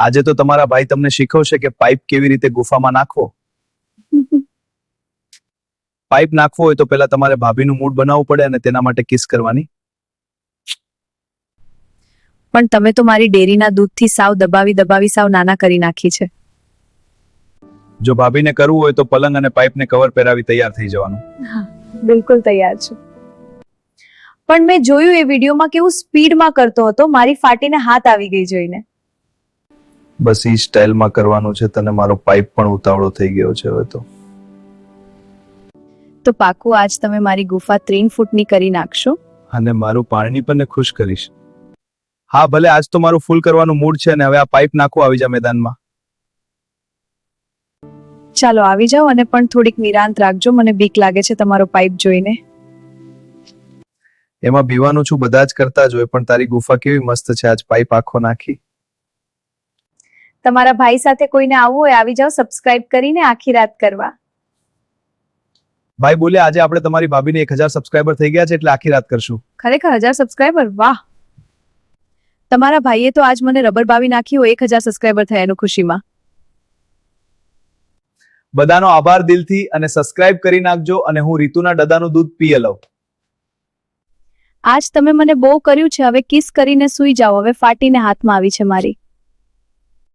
આજે તો તમારા ભાઈ તમને શીખવશે કે પાઇપ કેવી રીતે ગુફામાં નાખવો. પાઇપ નાખવો હોય તો પહેલા તમારે ભાભીનું મૂડ બનાવવું પડે અને તેના માટે કિસ કરવાની. પણ તમે તો મારી ડેરીના દૂધથી સાવ દબાવી સાવ નાના કરી નાખી છે. જો ભાભીને કરવું હોય તો પલંગ અને પાઇપને કવર પહેરાવી તૈયાર થઈ જવાનું. બિલકુલ તૈયાર છું. પણ મેં જોયું એ વિડીયોમાં કેવું સ્પીડમાં કરતો હતો, મારી ફાટીને હાથ આવી ગઈ જોઈને. બસ ઈ સ્ટાઇલમાં કરવાનું છે તને. મારો પાઇપ પણ ઉતાવળો થઈ ગયો છે હવે તો. તો પાકું આજ તમે મારી ગુફા 3 ફૂટની કરી નાખશો અને મારું પાણી પણ ખુશ કરીશ. હા ભલે, આજ તો મારું ફૂલ કરવાનું મૂડ છે અને હવે આ પાઇપ નાખો. આવી જા મેદાનમાં. ચાલો આવી જાઓ, અને પણ થોડીક નિરાંત રાખજો, મને બીક લાગે છે તમારો પાઇપ જોઈને. એમાં બીવાનું છું, બધા જ કરતા જ હોય, પણ તારી ગુફા કેવી મસ્ત છે. આજ પાઇપ આખો નાખી. તમારા ભાઈ સાથે કોઈને આવવું હોય આવી જાઓ, સબસ્ક્રાઇબ કરીને આખી રાત કરવા. ભાઈ બોલ્યા આજે આપણે તમારી ભાભીને 1000 સબસ્ક્રાઇબર થઈ ગયા છે એટલે આખી રાત કરશું. ખરેખર 1000 સબસ્ક્રાઇબર? વાહ! તમારા ભાઈએ તો આજ મને રબર બાવી નાખી હોય 1000 સબસ્ક્રાઇબર થયાનું ખુશીમાં. બધાનો આભાર દિલથી, અને સબસ્ક્રાઇબ કરી નાખજો, અને હું રીતુના ડદાનું દૂધ પીએ લઉં. આજ તમે મને બહુ કર્યું છે, હવે કિસ કરીને સૂઈ જાઓ. હવે ફાટીને હાથમાં આવી છે મારી.